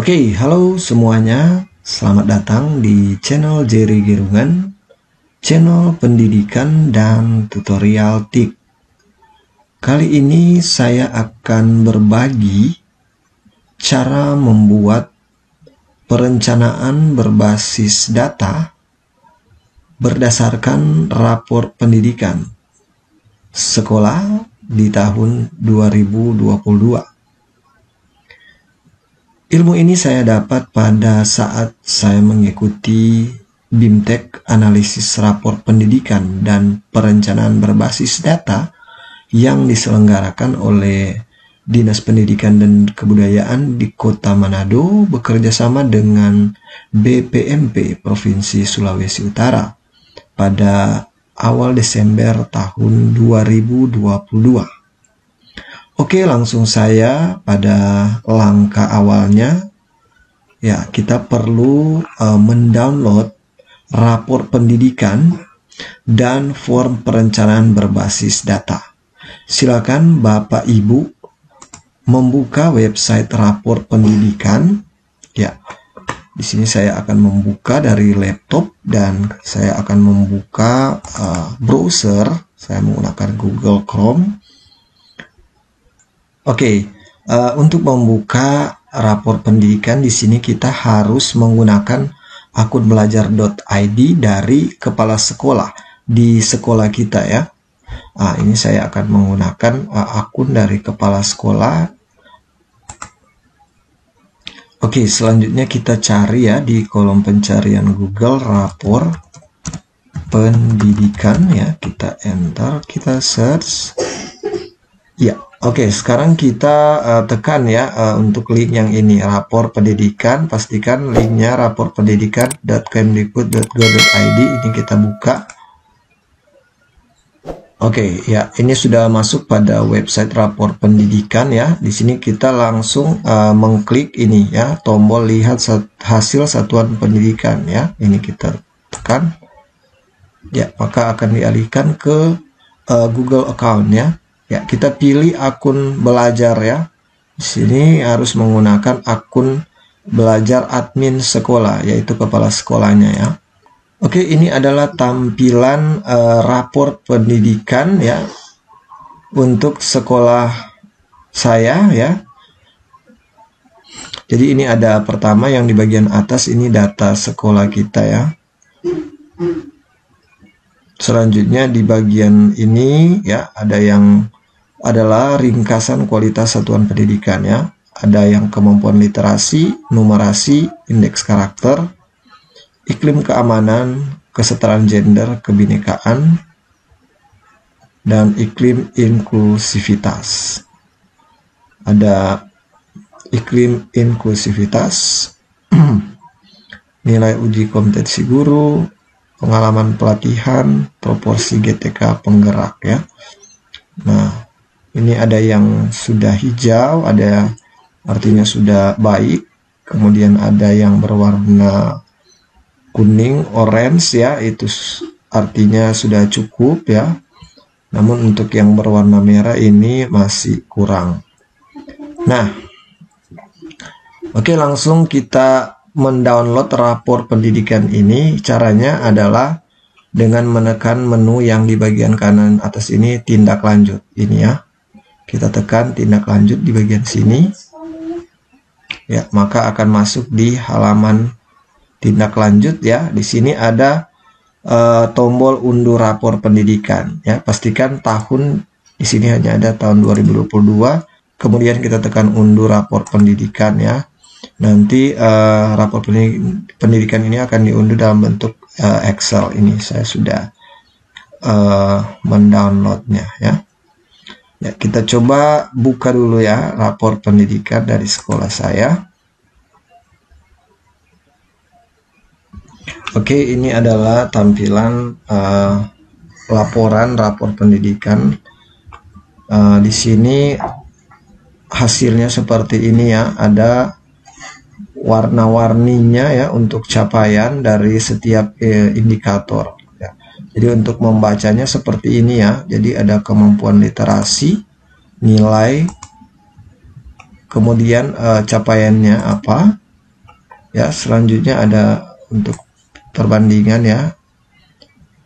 Halo semuanya. Selamat datang di channel Jerry Gerungan, channel pendidikan dan tutorial TIK. Kali ini saya akan berbagi cara membuat perencanaan berbasis data berdasarkan rapor pendidikan sekolah di tahun 2022. Ilmu ini saya dapat pada saat saya mengikuti BIMTEK Analisis Rapor Pendidikan dan Perencanaan Berbasis Data yang diselenggarakan oleh Dinas Pendidikan dan Kebudayaan di Kota Manado bekerjasama dengan BPMP Provinsi Sulawesi Utara pada awal Desember tahun 2022. Langsung saya pada langkah awalnya. Kita perlu mendownload rapor pendidikan dan form perencanaan berbasis data. Silakan Bapak Ibu membuka website rapor pendidikan. Di sini saya akan membuka dari laptop dan saya akan membuka browser. Saya menggunakan Google Chrome. Untuk membuka rapor pendidikan di sini kita harus menggunakan akun belajar.id dari kepala sekolah di sekolah kita ya. Ini saya akan menggunakan akun dari kepala sekolah. Selanjutnya kita cari ya di kolom pencarian Google rapor pendidikan ya. Kita enter, kita search. Sekarang kita tekan ya untuk link yang ini, rapor pendidikan. Pastikan linknya raporpendidikan.kemdikbud.go.id. Ini kita buka. Ini sudah masuk pada website rapor pendidikan ya. Di sini kita langsung mengklik ini ya, tombol lihat hasil satuan pendidikan ya. Ini kita tekan. Maka akan dialihkan ke Google account ya. Kita pilih akun belajar ya. Di sini harus menggunakan akun belajar admin sekolah, yaitu kepala sekolahnya ya. Ini adalah tampilan rapor pendidikan ya untuk sekolah saya ya. Jadi ini ada pertama yang di bagian atas, ini data sekolah kita ya. Selanjutnya di bagian ini ya adalah ringkasan kualitas satuan pendidikan ya. Ada yang kemampuan literasi, numerasi, indeks karakter, iklim keamanan, kesetaraan gender, kebinekaan, dan iklim inklusivitas. Ada iklim inklusivitas, nilai uji kompetensi guru, pengalaman pelatihan, proporsi GTK penggerak ya. Nah, ini ada yang sudah hijau, ada artinya sudah baik. Kemudian ada yang berwarna kuning, orange ya, itu artinya sudah cukup ya. Namun untuk yang berwarna merah ini masih kurang. Nah, langsung kita mendownload rapor pendidikan ini. Caranya adalah dengan menekan menu yang di bagian kanan atas ini, tindak lanjut ini ya. Kita tekan tindak lanjut di bagian sini ya, maka akan masuk di halaman tindak lanjut ya. Di sini ada tombol unduh rapor pendidikan ya. Pastikan tahun di sini hanya ada tahun 2022. Kemudian kita tekan unduh rapor pendidikan ya. Nanti rapor pendidikan ini akan diunduh dalam bentuk Excel. Ini saya sudah mendownloadnya ya. Kita coba buka dulu ya rapor pendidikan dari sekolah saya. Ini adalah tampilan laporan rapor pendidikan. Di sini hasilnya seperti ini ya. Ada warna-warninya ya untuk capaian dari setiap indikator. Jadi untuk membacanya seperti ini ya. Jadi ada kemampuan literasi, nilai, kemudian capaiannya apa, Ya, selanjutnya ada untuk perbandingan ya,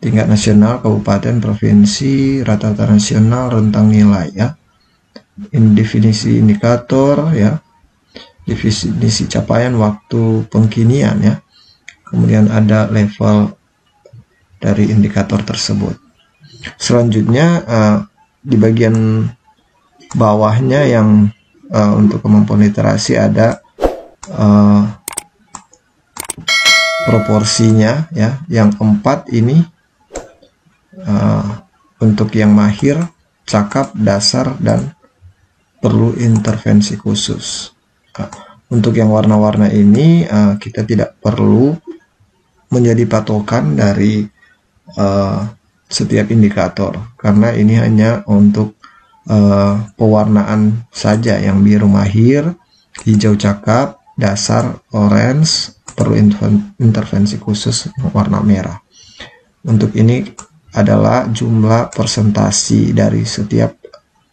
tingkat nasional, kabupaten, provinsi, rata-rata nasional, rentang nilai ya. Definisi indikator ya, definisi capaian, waktu pengkinian ya. Kemudian ada level dari indikator tersebut. Selanjutnya di bagian bawahnya yang untuk kemampuan literasi ada proporsinya ya. Yang 4 ini untuk yang mahir, cakap, dasar, dan perlu intervensi khusus. Untuk yang warna-warna ini kita tidak perlu menjadi patokan dari setiap indikator, karena ini hanya untuk pewarnaan saja. Yang biru mahir, hijau cakap, dasar orange, perlu intervensi khusus warna merah. Untuk ini adalah jumlah persentasi dari setiap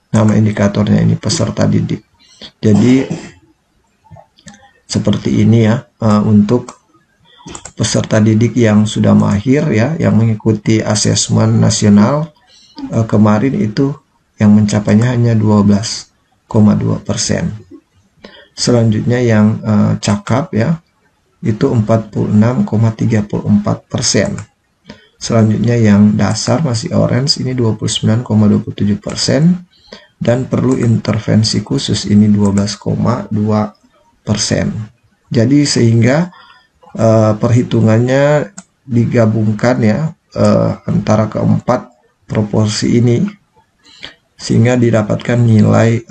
nama indikatornya ini peserta didik. Jadi seperti ini ya, untuk peserta didik yang sudah mahir ya, yang mengikuti asesmen nasional kemarin itu yang mencapainya hanya 12,2%. Selanjutnya yang cakap ya, itu 46,34%. Selanjutnya yang dasar masih orange ini 29,27%, dan perlu intervensi khusus ini 12,2%. Jadi sehingga perhitungannya digabungkan ya antara keempat proporsi ini, sehingga didapatkan nilai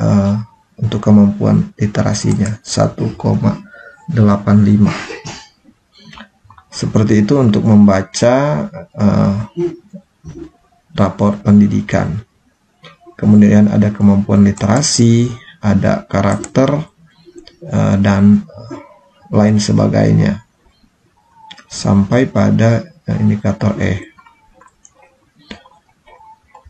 untuk kemampuan literasinya 1,85. Seperti itu untuk membaca rapor pendidikan. Kemudian ada kemampuan literasi, ada karakter, dan lain sebagainya, sampai pada indikator E.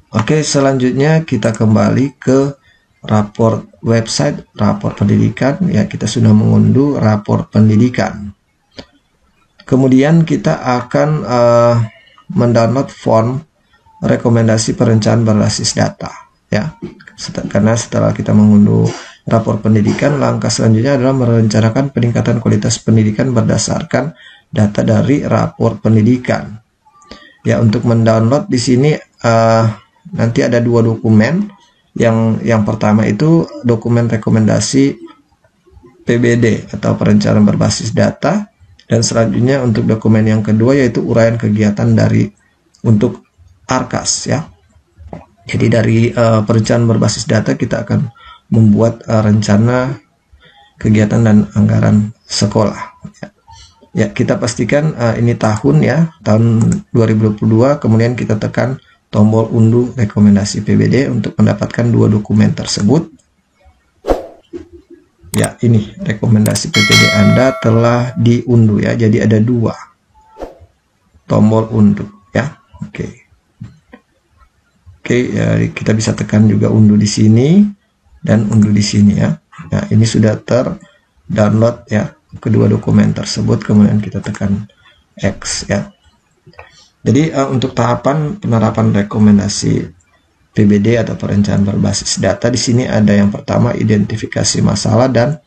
Oke, selanjutnya kita kembali ke rapor website rapor pendidikan ya. Kita sudah mengunduh rapor pendidikan. Kemudian kita akan mendownload form rekomendasi perencanaan berbasis data ya. Karena setelah kita mengunduh rapor pendidikan, langkah selanjutnya adalah merencanakan peningkatan kualitas pendidikan berdasarkan data dari rapor pendidikan. Ya, untuk mendownload di sini nanti ada 2 dokumen. Yang pertama itu dokumen rekomendasi PBD atau perencanaan berbasis data, dan selanjutnya untuk dokumen yang kedua yaitu uraian kegiatan untuk ARKAS ya. Jadi dari perencanaan berbasis data kita akan membuat rencana kegiatan dan anggaran sekolah. Ya, kita pastikan ini tahun ya, tahun 2022, kemudian kita tekan tombol unduh rekomendasi PBD untuk mendapatkan 2 dokumen tersebut. Ya, ini rekomendasi PBD Anda telah diunduh ya. Jadi ada 2 tombol unduh ya. Oke, ya, kita bisa tekan juga unduh di sini dan unduh di sini ya. Nah, ini sudah terdownload ya kedua dokumen tersebut, kemudian kita tekan X ya. Jadi untuk tahapan penerapan rekomendasi PBD atau perencanaan berbasis data, di sini ada yang pertama identifikasi masalah dan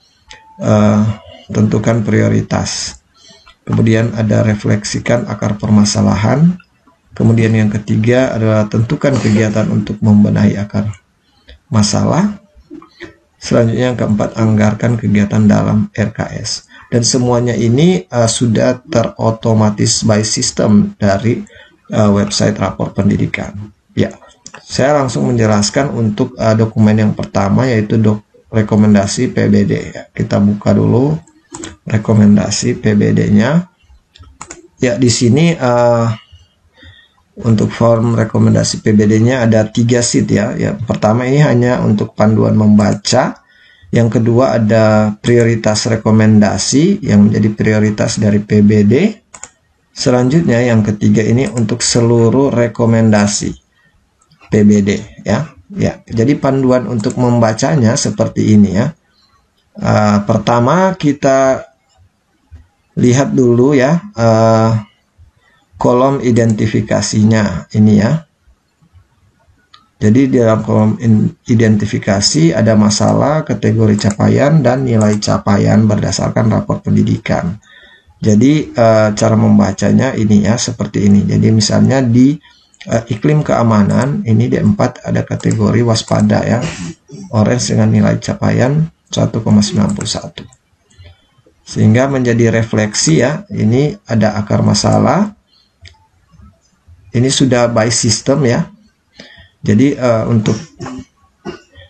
tentukan prioritas. Kemudian ada refleksikan akar permasalahan. Kemudian yang ketiga adalah tentukan kegiatan untuk membenahi akar masalah. Selanjutnya yang keempat, anggarkan kegiatan dalam RKS. Dan semuanya ini sudah terotomatis by system dari website rapor pendidikan. Ya, saya langsung menjelaskan untuk dokumen yang pertama yaitu rekomendasi PBD. Ya, kita buka dulu rekomendasi PBD-nya. Ya, di sini untuk form rekomendasi PBD-nya ada 3 sheet ya. Yang pertama ini hanya untuk panduan membaca. Yang kedua ada prioritas rekomendasi yang menjadi prioritas dari PBD. Selanjutnya yang ketiga ini untuk seluruh rekomendasi PBD ya. Ya, jadi panduan untuk membacanya seperti ini ya. Pertama kita lihat dulu ya kolom identifikasinya ini ya. Jadi di dalam kolom identifikasi ada masalah, kategori capaian, dan nilai capaian berdasarkan rapor pendidikan. Jadi cara membacanya ini ya, seperti ini. Jadi misalnya di iklim keamanan, ini D4 ada kategori waspada ya, orange dengan nilai capaian 1,91. Sehingga menjadi refleksi ya, ini ada akar masalah. Ini sudah by system ya. Jadi untuk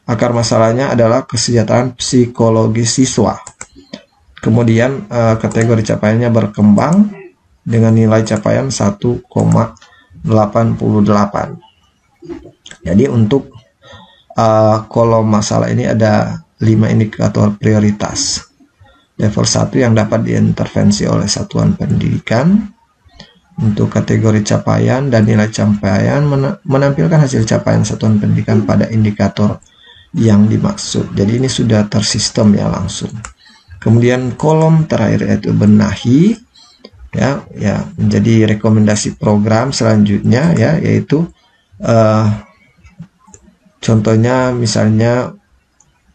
akar masalahnya adalah kesejahteraan psikologis siswa. Kemudian kategori capaiannya berkembang dengan nilai capaian 1,88. Jadi untuk kolom masalah ini ada 5 indikator prioritas. Level 1 yang dapat diintervensi oleh satuan pendidikan. Untuk kategori capaian dan nilai capaian menampilkan hasil capaian satuan pendidikan pada indikator yang dimaksud. Jadi ini sudah tersistem ya langsung. Kemudian kolom terakhir yaitu benahi ya menjadi rekomendasi program selanjutnya ya, yaitu contohnya misalnya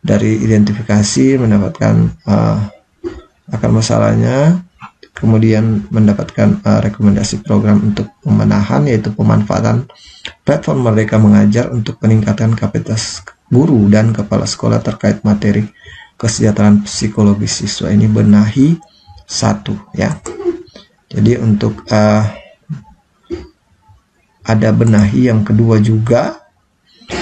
dari identifikasi mendapatkan akar masalahnya, kemudian mendapatkan rekomendasi program untuk pembenahan, yaitu pemanfaatan platform Merdeka Mengajar untuk peningkatan kapasitas guru dan kepala sekolah terkait materi kesejahteraan psikologis siswa. Ini benahi 1 ya. Jadi untuk ada benahi yang kedua juga,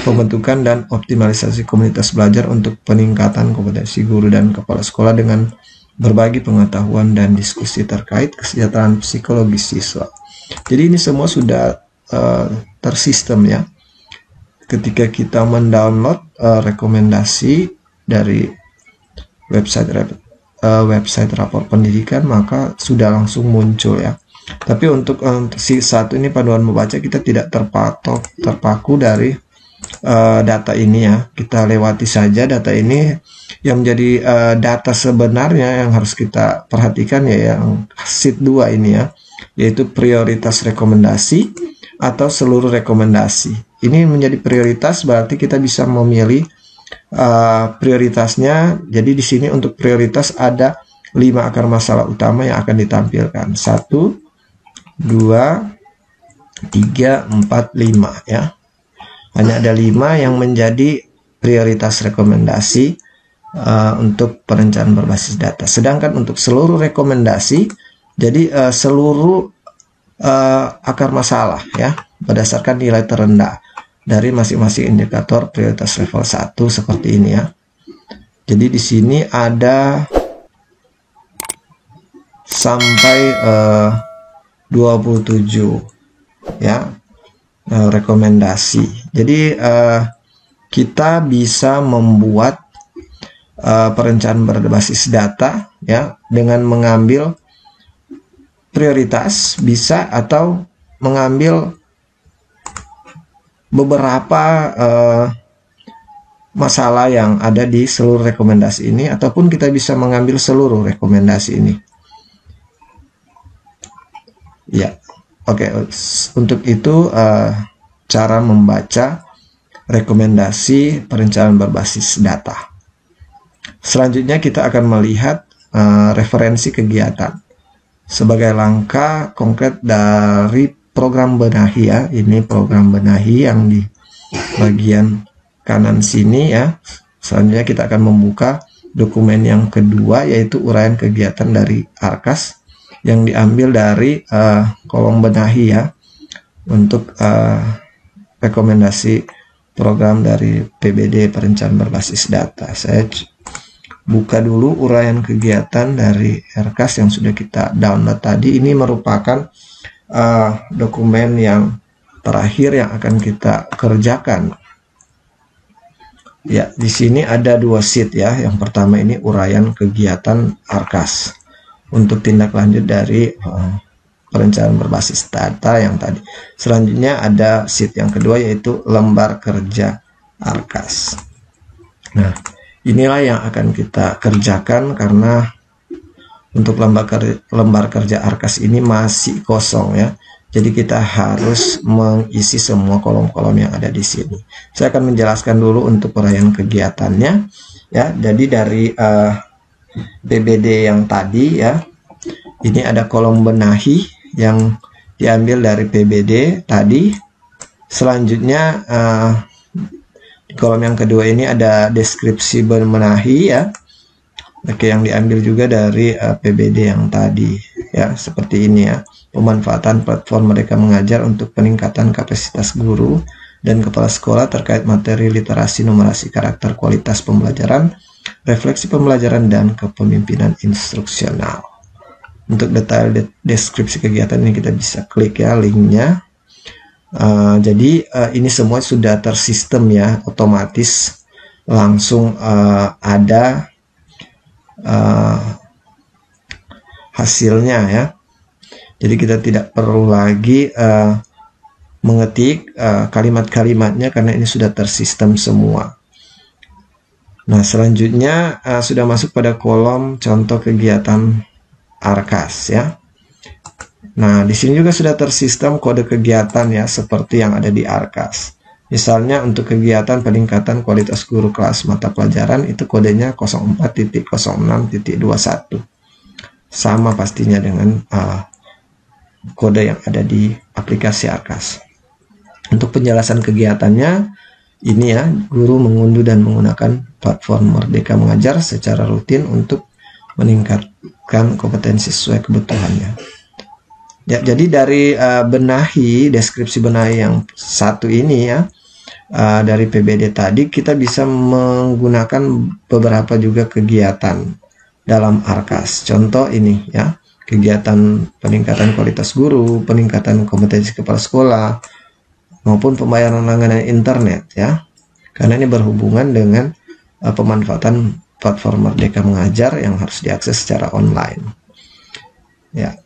pembentukan dan optimalisasi komunitas belajar untuk peningkatan kompetensi guru dan kepala sekolah dengan berbagi pengetahuan dan diskusi terkait kesejahteraan psikologis siswa. Jadi ini semua sudah tersistem ya. Ketika kita mendownload rekomendasi dari website rapor pendidikan, maka sudah langsung muncul ya. Tapi untuk si 1 ini panduan membaca, kita tidak terpaku dari data ini ya. Kita lewati saja data ini. Yang menjadi data sebenarnya yang harus kita perhatikan ya yang sheet 2 ini ya, yaitu prioritas rekomendasi atau seluruh rekomendasi. Ini menjadi prioritas, berarti kita bisa memilih prioritasnya. Jadi di sini untuk prioritas ada 5 akar masalah utama yang akan ditampilkan. 1, 2, 3, 4, 5 ya. Hanya ada 5 yang menjadi prioritas rekomendasi untuk perencanaan berbasis data. Sedangkan untuk seluruh rekomendasi, jadi seluruh akar masalah ya berdasarkan nilai terendah dari masing-masing indikator prioritas level 1 seperti ini ya. Jadi di sini ada sampai 27 ya rekomendasi. Jadi kita bisa membuat perencanaan berbasis data ya dengan mengambil prioritas bisa, atau mengambil beberapa masalah yang ada di seluruh rekomendasi ini, ataupun kita bisa mengambil seluruh rekomendasi ini ya. Oke, untuk itu cara membaca rekomendasi perencanaan berbasis data. Selanjutnya kita akan melihat referensi kegiatan sebagai langkah konkret dari program benahi ya. Ini program benahi yang di bagian kanan sini ya. Selanjutnya kita akan membuka dokumen yang kedua, yaitu uraian kegiatan dari Arkas yang diambil dari kolom benahi ya, untuk rekomendasi program dari PBD perencanaan berbasis data. Saya buka dulu uraian kegiatan dari Arkas yang sudah kita download tadi. Ini merupakan dokumen yang terakhir yang akan kita kerjakan. Ya, di sini ada 2 sheet ya. Yang pertama ini uraian kegiatan Arkas untuk tindak lanjut dari perencanaan berbasis data yang tadi. Selanjutnya ada sheet yang kedua, yaitu lembar kerja Arkas. Nah, inilah yang akan kita kerjakan karena untuk lembar kerja Arkas ini masih kosong ya. Jadi kita harus mengisi semua kolom-kolom yang ada di sini. Saya akan menjelaskan dulu untuk uraian kegiatannya ya. Jadi dari PBD yang tadi ya, ini ada kolom benahi yang diambil dari PBD tadi. Selanjutnya di kolom yang kedua ini ada deskripsi benahi ya. Oke, yang diambil juga dari PBD yang tadi ya, seperti ini ya. Pemanfaatan platform Merdeka Mengajar untuk peningkatan kapasitas guru dan kepala sekolah terkait materi literasi, numerasi, karakter, kualitas pembelajaran, refleksi pembelajaran, dan kepemimpinan instruksional. Untuk detail deskripsi kegiatan ini kita bisa klik ya linknya. Jadi ini semua sudah tersistem ya, otomatis langsung ada hasilnya ya. Jadi kita tidak perlu lagi mengetik kalimat-kalimatnya karena ini sudah tersistem semua. Nah, selanjutnya sudah masuk pada kolom contoh kegiatan Arkas ya. Nah, di sini juga sudah tersistem kode kegiatan ya, seperti yang ada di Arkas. Misalnya untuk kegiatan peningkatan kualitas guru kelas mata pelajaran itu kodenya 04.06.21. Sama pastinya dengan kode yang ada di aplikasi Arkas. Untuk penjelasan kegiatannya, ini ya, guru mengunduh dan menggunakan platform Merdeka Mengajar secara rutin untuk meningkatkan kompetensi sesuai kebutuhannya. Ya, jadi dari benahi, deskripsi benahi yang satu ini ya, dari PBD tadi kita bisa menggunakan beberapa juga kegiatan dalam Arkas. Contoh ini ya, kegiatan peningkatan kualitas guru, peningkatan kompetensi kepala sekolah, maupun pembayaran langganan internet ya. Karena ini berhubungan dengan pemanfaatan platform Merdeka Mengajar yang harus diakses secara online. Ya,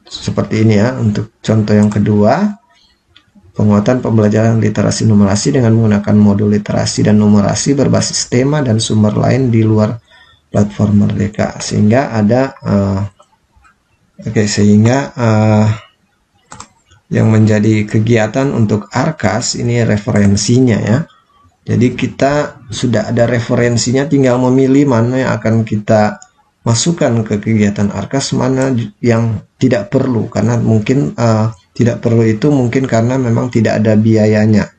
seperti ini ya. Untuk contoh yang kedua, penguatan pembelajaran literasi numerasi dengan menggunakan modul literasi dan numerasi berbasis tema dan sumber lain di luar platform Merdeka, sehingga ada yang menjadi kegiatan untuk Arkas ini referensinya ya. Jadi kita sudah ada referensinya, tinggal memilih mana yang akan kita masukkan ke kegiatan Arkas, mana yang tidak perlu. Karena mungkin tidak perlu itu mungkin karena memang tidak ada biayanya.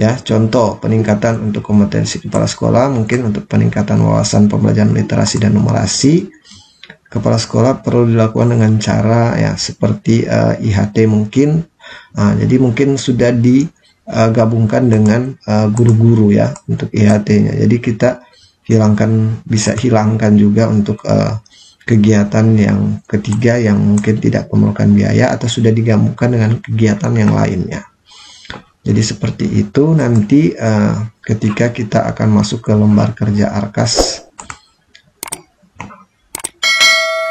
Ya, contoh peningkatan untuk kompetensi kepala sekolah, mungkin untuk peningkatan wawasan pembelajaran literasi dan numerasi, kepala sekolah perlu dilakukan dengan cara ya seperti IHT mungkin. Jadi mungkin sudah digabungkan dengan guru-guru ya untuk IHT-nya. Jadi kita bisa hilangkan juga untuk kegiatan yang ketiga yang mungkin tidak memerlukan biaya atau sudah digabungkan dengan kegiatan yang lainnya. Jadi seperti itu nanti ketika kita akan masuk ke lembar kerja Arkas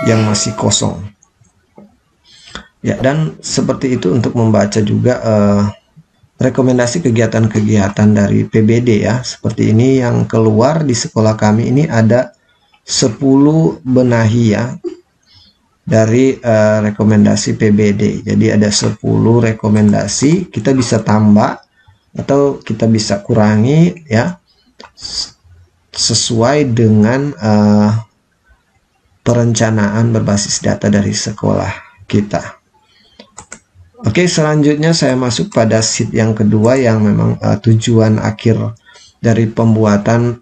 yang masih kosong. Ya, dan seperti itu untuk membaca juga rekomendasi kegiatan-kegiatan dari PBD ya. Seperti ini yang keluar di sekolah kami ini ada 10 benahi ya dari rekomendasi PBD. Jadi ada 10 rekomendasi, kita bisa tambah atau kita bisa kurangi ya sesuai dengan perencanaan berbasis data dari sekolah kita. Oke, selanjutnya saya masuk pada sheet yang kedua yang memang tujuan akhir dari pembuatan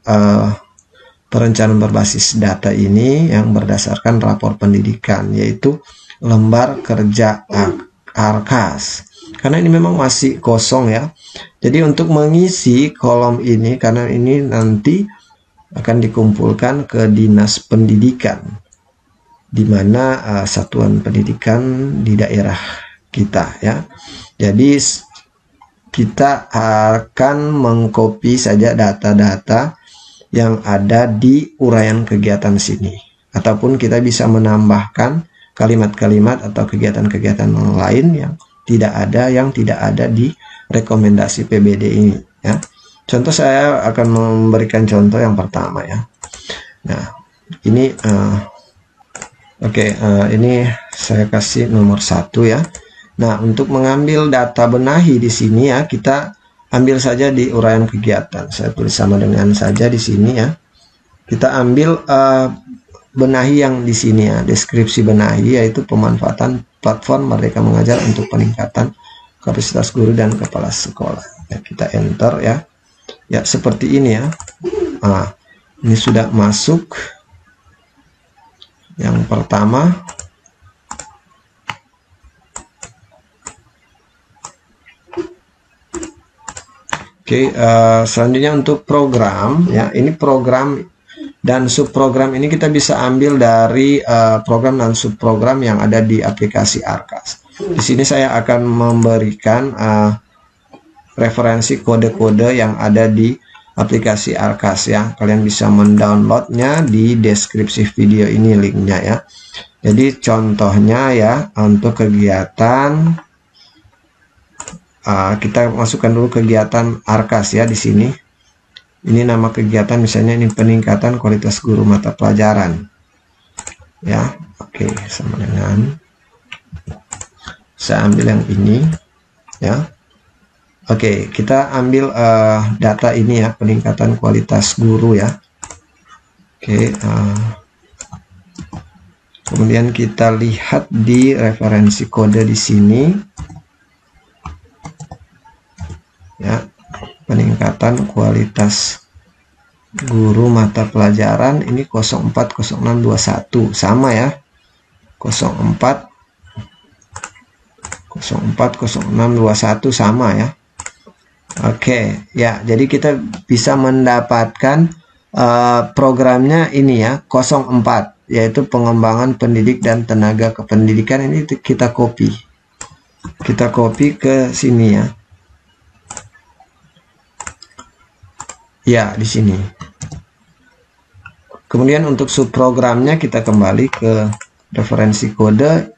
perencanaan berbasis data ini yang berdasarkan rapor pendidikan, yaitu lembar kerja Arkas. Karena ini memang masih kosong ya. Jadi untuk mengisi kolom ini, karena ini nanti akan dikumpulkan ke Dinas Pendidikan, di mana satuan pendidikan di daerah kita ya. Jadi kita akan mengcopy saja data-data yang ada di uraian kegiatan sini, ataupun kita bisa menambahkan kalimat-kalimat atau kegiatan-kegiatan lain yang tidak ada di rekomendasi PBD ini ya. Contoh, saya akan memberikan contoh yang pertama ya. Nah, ini Oke, ini saya kasih nomor 1 ya. Nah, untuk mengambil data benahi di sini ya, kita ambil saja di uraian kegiatan. Saya tulis sama dengan saja di sini ya. Kita ambil benahi yang di sini ya, deskripsi benahi, yaitu pemanfaatan platform Merdeka Mengajar untuk peningkatan kapasitas guru dan kepala sekolah. Ya, kita enter ya. Ya, seperti ini ya. Ini sudah masuk. Yang pertama. Oke, selanjutnya untuk program ya. Ini program dan subprogram ini kita bisa ambil dari program dan subprogram yang ada di aplikasi Arkas. Di sini saya akan memberikan referensi kode-kode yang ada di aplikasi Arkas ya. Kalian bisa mendownloadnya di deskripsi video ini linknya ya. Jadi contohnya ya, untuk kegiatan kita masukkan dulu kegiatan Arkas ya di sini. Ini nama kegiatan, misalnya ini peningkatan kualitas guru mata pelajaran. Ya, oke, sama dengan saya ambil yang ini ya. Oke, kita ambil data ini ya, peningkatan kualitas guru ya. Oke, kemudian kita lihat di referensi kode di sini ya, peningkatan kualitas guru mata pelajaran ini 040621 sama ya, 040621 sama ya. Oke ya, jadi kita bisa mendapatkan programnya ini ya, 04, yaitu pengembangan pendidik dan tenaga kependidikan. Ini kita copy ke sini ya. Ya, di sini. Kemudian untuk subprogramnya kita kembali ke referensi kode.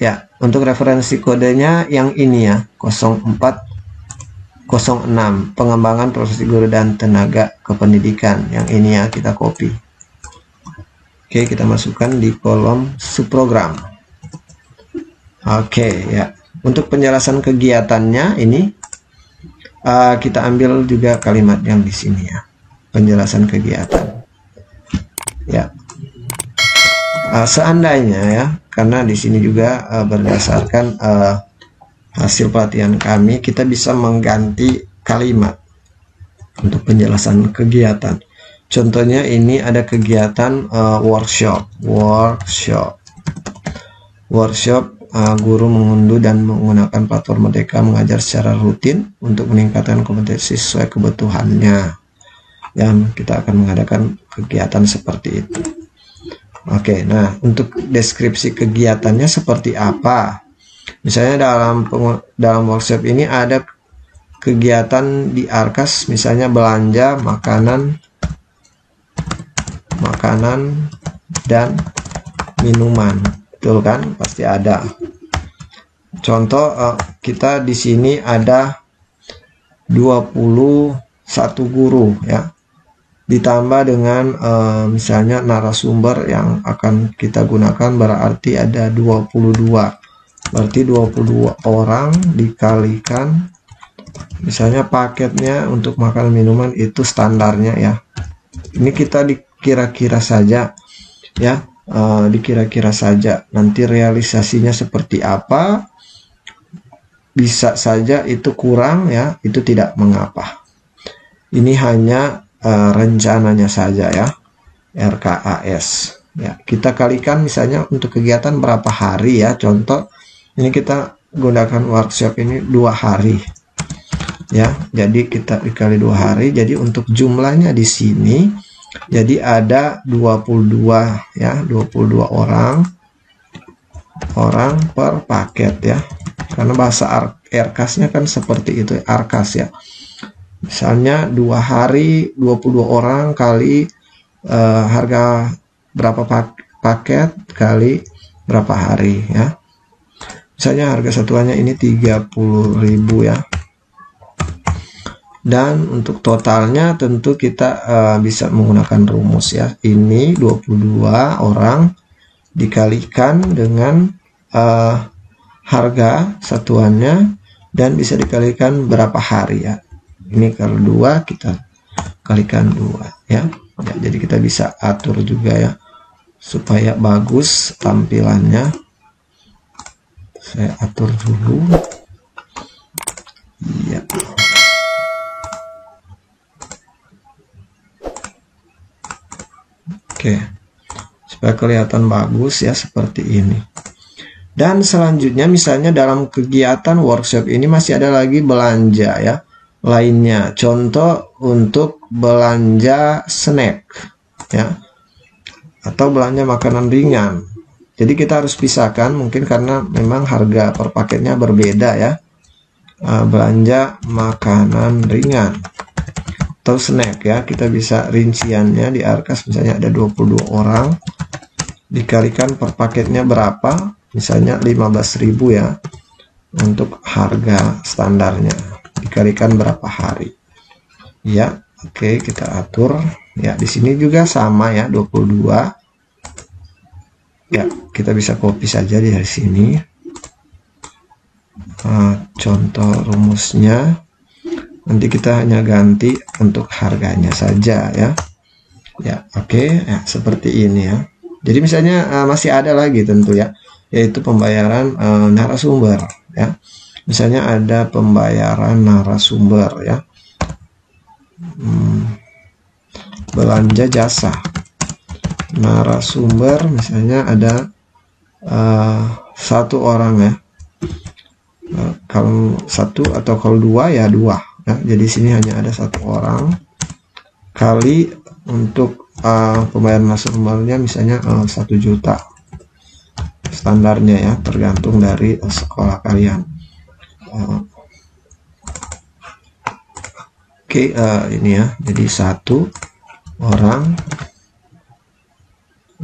Ya, untuk referensi kodenya yang ini ya, 0406, pengembangan profesi guru dan tenaga kependidikan. Yang ini ya, kita copy. Oke, kita masukkan di kolom subprogram. Oke, ya. Untuk penjelasan kegiatannya ini kita ambil juga kalimat yang di sini ya, penjelasan kegiatan ya. Seandainya ya, karena di sini juga berdasarkan hasil pelatihan kami, kita bisa mengganti kalimat untuk penjelasan kegiatan. Contohnya ini ada kegiatan workshop guru mengunduh dan menggunakan platform Merdeka Mengajar secara rutin untuk meningkatkan kompetensi sesuai kebutuhannya. Dan kita akan mengadakan kegiatan seperti itu. Oke, nah untuk deskripsi kegiatannya seperti apa? Misalnya dalam workshop ini ada kegiatan di Arkas, misalnya belanja makanan dan minuman. Betul kan? Pasti ada. Contoh kita di sini ada 21 guru ya. Ditambah dengan misalnya narasumber yang akan kita gunakan, berarti ada 22. Berarti 22 orang dikalikan, misalnya paketnya untuk makan minuman itu standarnya ya. Ini kita dikira-kira saja ya. Dikira-kira saja, nanti realisasinya seperti apa, bisa saja itu kurang ya, itu tidak mengapa. Ini hanya rencananya saja ya, RKAS ya. Kita kalikan misalnya untuk kegiatan berapa hari ya. Contoh ini kita gunakan workshop ini 2 hari ya, jadi kita dikali 2 hari, jadi untuk jumlahnya di sini jadi ada 22 ya, 22 orang per paket ya. Karena bahasa Arkas-nya kan seperti itu, Arkas ya. Misalnya 2 hari 22 orang kali harga berapa paket kali berapa hari ya. Misalnya harga satuannya ini 30.000 ya. Dan untuk totalnya tentu kita bisa menggunakan rumus ya. Ini 22 orang dikalikan dengan harga satuannya dan bisa dikalikan berapa hari ya. Ini kalau 2 kita kalikan 2 ya. Jadi kita bisa atur juga ya supaya bagus tampilannya. Saya atur dulu. Iya. Oke. Supaya kelihatan bagus ya seperti ini. Dan selanjutnya misalnya dalam kegiatan workshop ini masih ada lagi belanja ya lainnya. Contoh untuk belanja snack ya. Atau belanja makanan ringan. Jadi kita harus pisahkan mungkin karena memang harga per paketnya berbeda ya. Belanja makanan ringan atau snack ya, kita bisa rinciannya di Arkas misalnya ada 22 orang dikalikan per paketnya berapa, misalnya 15.000 ya untuk harga standarnya, dikalikan berapa hari ya. Oke, kita atur ya. Di sini juga sama ya, 22 ya, kita bisa copy saja dari sini. Contoh rumusnya nanti kita hanya ganti untuk harganya saja ya. Ya, oke ya, seperti ini ya. Jadi misalnya masih ada lagi tentu ya, yaitu pembayaran narasumber ya. Misalnya ada pembayaran narasumber ya. Belanja jasa narasumber misalnya ada 1 orang ya. Kalau 1 atau kalau 2 ya 2 ya. Jadi sini hanya ada 1 orang kali untuk pembayaran narasumbernya misalnya 1 juta standarnya ya, tergantung dari sekolah kalian. Oke, ini ya, jadi 1 orang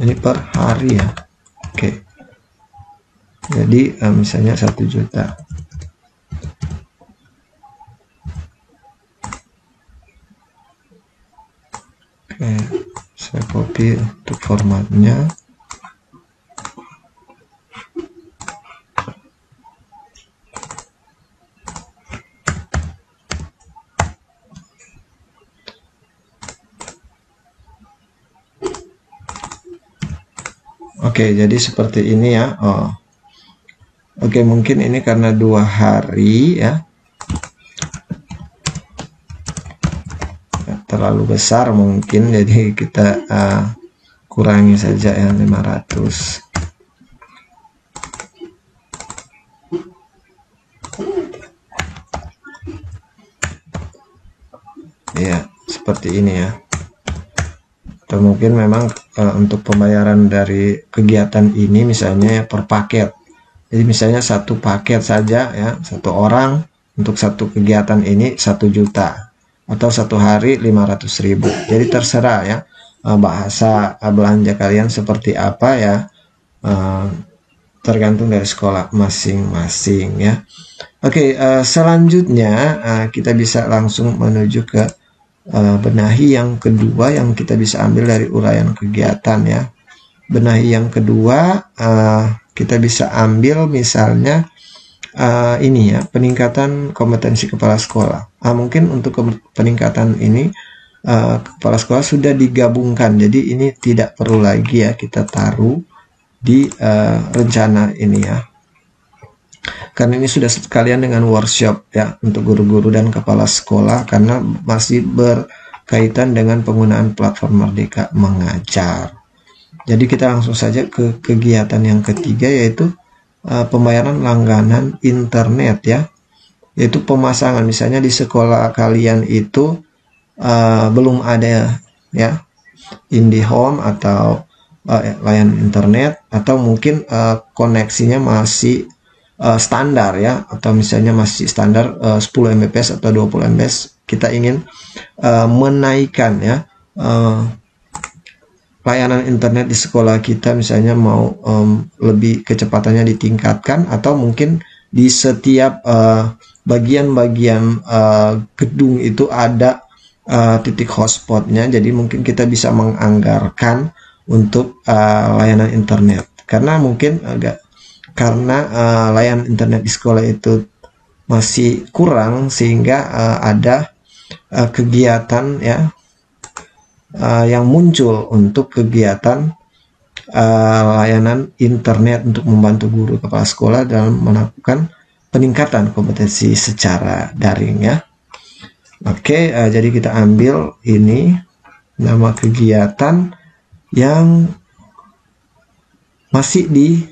ini per hari ya. Oke, jadi misalnya 1 juta. Oke, saya copy untuk formatnya. Oke, jadi seperti ini ya. Oke, mungkin ini karena 2 hari ya. Terlalu besar mungkin, jadi kita kurangi saja ya 500. Ya, seperti ini ya. Atau mungkin memang untuk pembayaran dari kegiatan ini misalnya per paket. Jadi misalnya 1 paket saja ya, 1 orang untuk 1 kegiatan ini 1 juta. Atau 1 hari 500.000. Jadi terserah ya bahasa belanja kalian seperti apa ya, tergantung dari sekolah masing-masing ya. Oke, selanjutnya kita bisa langsung menuju ke benahi yang kedua yang kita bisa ambil dari uraian kegiatan ya. Benahi yang kedua kita bisa ambil misalnya ini ya, peningkatan kompetensi kepala sekolah. Mungkin untuk peningkatan ini kepala sekolah sudah digabungkan, jadi ini tidak perlu lagi ya kita taruh di rencana ini ya, karena ini sudah sekalian dengan workshop ya untuk guru-guru dan kepala sekolah, karena masih berkaitan dengan penggunaan platform Merdeka Mengajar. Jadi kita langsung saja ke kegiatan yang ketiga, yaitu pembayaran langganan internet ya, yaitu pemasangan. Misalnya di sekolah kalian itu belum ada ya IndiHome atau layanan internet, atau mungkin koneksinya masih standar ya, atau misalnya masih standar 10 Mbps atau 20 Mbps. Kita ingin menaikkan ya layanan internet di sekolah kita, misalnya mau lebih kecepatannya ditingkatkan, atau mungkin di setiap bagian-bagian gedung itu ada titik hotspotnya. Jadi mungkin kita bisa menganggarkan untuk layanan internet. karena mungkin karena layanan internet di sekolah itu masih kurang, sehingga ada kegiatan ya yang muncul untuk kegiatan layanan internet untuk membantu guru kepala sekolah dalam melakukan peningkatan kompetensi secara daring ya. Oke, jadi kita ambil ini nama kegiatan yang masih di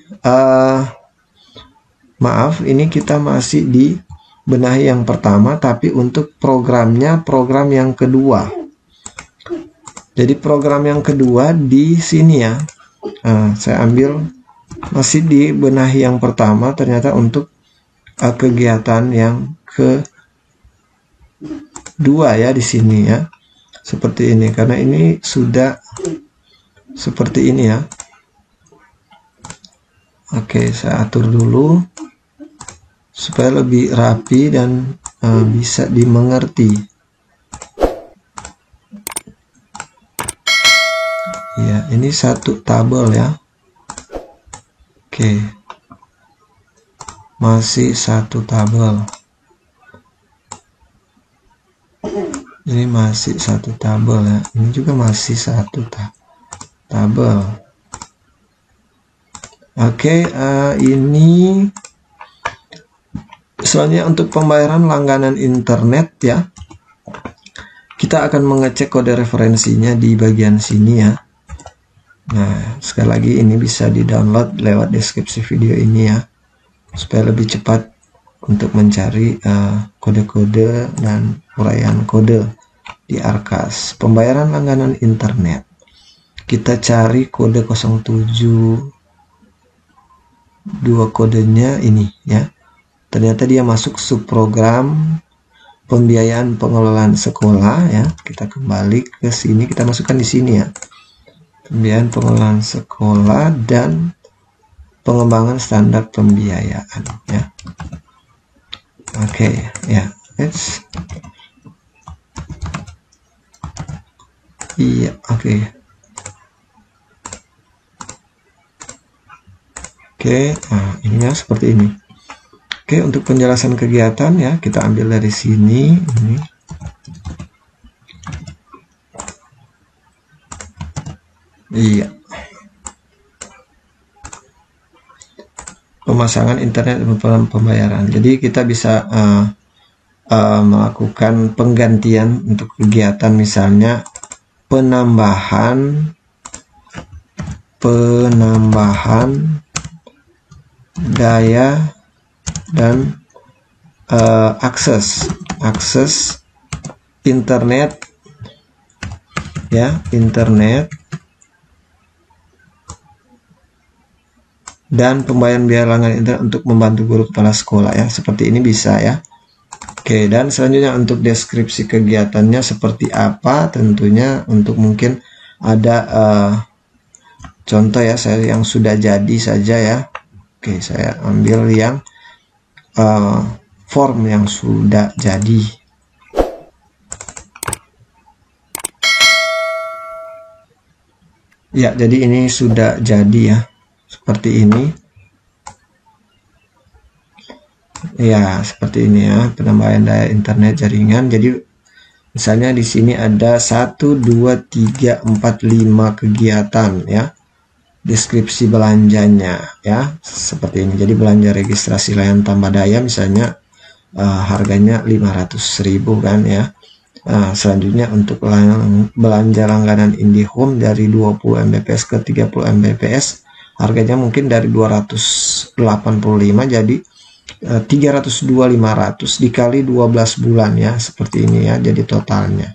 maaf, ini kita masih di benahi yang pertama, tapi untuk programnya program yang kedua. Jadi program yang kedua di sini ya. Saya ambil masih di benahi yang pertama, ternyata untuk kegiatan yang kedua ya di sini ya. Seperti ini, karena ini sudah seperti ini ya. Oke, saya atur dulu supaya lebih rapi dan bisa dimengerti. Ya, ini satu tabel ya. Oke. Masih satu tabel. Ini masih satu tabel ya. Ini juga masih satu tabel. Oke, ini selanjutnya untuk pembayaran langganan internet ya. Kita akan mengecek kode referensinya di bagian sini ya. Nah, sekali lagi ini bisa di-download lewat deskripsi video ini ya, supaya lebih cepat untuk mencari kode-kode dan uraian kode di Arkas. Pembayaran langganan internet. Kita cari kode 07. Dua kodenya ini ya. Ternyata dia masuk subprogram pembiayaan pengelolaan sekolah ya. Kita kembali ke sini, kita masukkan di sini ya. Pembiayaan pengelolaan sekolah dan pengembangan standar pembiayaan ya. Oke ya, iya oke. Nah ininya seperti ini. Oke, untuk penjelasan kegiatan ya, kita ambil dari sini ini. Iya. Pemasangan internet dan pembayaran. Jadi kita bisa melakukan penggantian untuk kegiatan, misalnya penambahan daya dan akses internet ya, internet dan pembayaran biaya langganan internet untuk membantu guru kepala sekolah ya. Seperti ini bisa ya. Oke, dan selanjutnya untuk deskripsi kegiatannya seperti apa, tentunya untuk mungkin ada contoh ya, saya yang sudah jadi saja ya. Oke, saya ambil yang form yang sudah jadi. Ya, jadi ini sudah jadi ya. Seperti ini ya, seperti ini ya, penambahan daya internet jaringan. Jadi misalnya di sini ada 1 2 3 4 5 kegiatan ya, deskripsi belanjanya ya, seperti ini. Jadi belanja registrasi layanan tambah daya misalnya harganya 500.000 kan ya. Selanjutnya untuk belanja langganan IndiHome dari 20 Mbps ke 30 Mbps, harganya mungkin dari 285 jadi 302.500 dikali 12 bulan ya, seperti ini ya, jadi totalnya.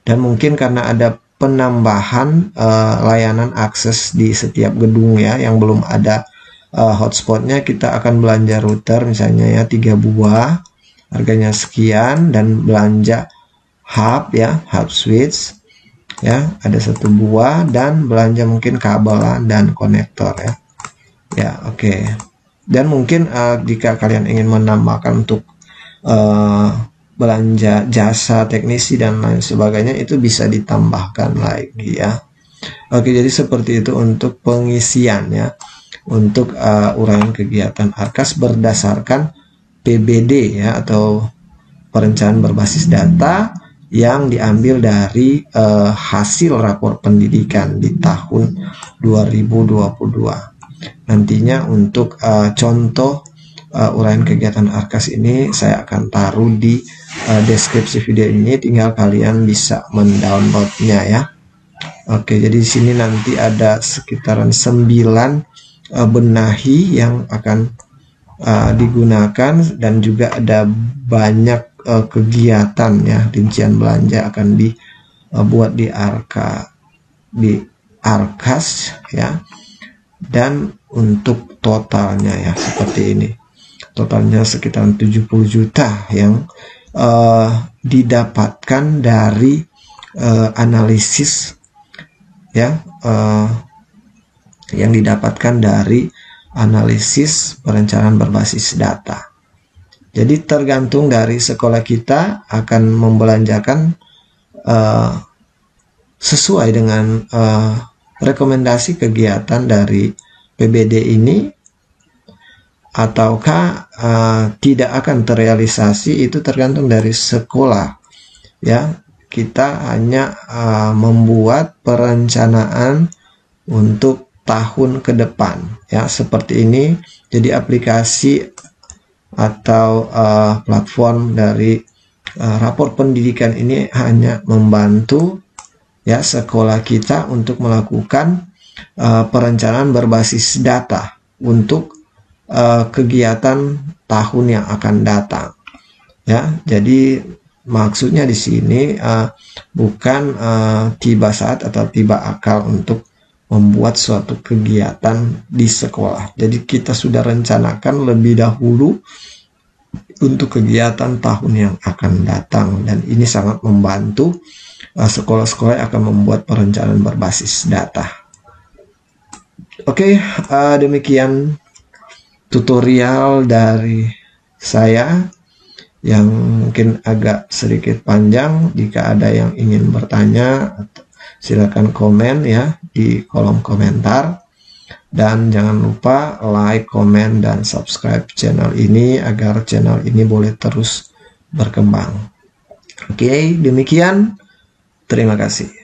Dan mungkin karena ada penambahan layanan akses di setiap gedung ya, yang belum ada hotspotnya, kita akan belanja router misalnya ya 3 buah, harganya sekian, dan belanja hub ya, hub switch ya, ada 1 buah, dan belanja mungkin kabel dan konektor ya. Ya, oke. Dan mungkin jika kalian ingin menambahkan untuk belanja jasa teknisi dan lain sebagainya, itu bisa ditambahkan lagi ya. Oke, jadi seperti itu untuk pengisian ya. untuk uraian kegiatan ARKAS berdasarkan PBD ya, atau perencanaan berbasis data yang diambil dari hasil rapor pendidikan di tahun 2022. Nantinya untuk contoh uraian kegiatan ARKAS ini saya akan taruh di deskripsi video ini, tinggal kalian bisa mendownloadnya ya. Oke, jadi di sini nanti ada sekitaran 9 benahi yang akan digunakan, dan juga ada banyak kegiatan ya, rincian belanja akan dibuat di ARKAS ya. Dan untuk totalnya ya seperti ini, totalnya sekitaran 70 juta yang didapatkan dari analisis ya, yang didapatkan dari analisis perencanaan berbasis data. Jadi tergantung dari sekolah kita akan membelanjakan sesuai dengan rekomendasi kegiatan dari PBD ini, ataukah tidak akan terrealisasi, itu tergantung dari sekolah ya. Kita hanya membuat perencanaan untuk tahun ke depan ya, seperti ini. Jadi aplikasi atau platform dari rapor pendidikan ini hanya membantu ya sekolah kita untuk melakukan perencanaan berbasis data untuk kegiatan tahun yang akan datang ya. Jadi maksudnya di sini bukan tiba saat atau tiba akal untuk membuat suatu kegiatan di sekolah. Jadi kita sudah rencanakan lebih dahulu untuk kegiatan tahun yang akan datang, dan ini sangat membantu sekolah-sekolah yang akan membuat perencanaan berbasis data. Oke, demikian tutorial dari saya yang mungkin agak sedikit panjang. Jika ada yang ingin bertanya, silakan komen ya di kolom komentar, dan jangan lupa like, komen, dan subscribe channel ini agar channel ini boleh terus berkembang. Oke, demikian. Terima kasih.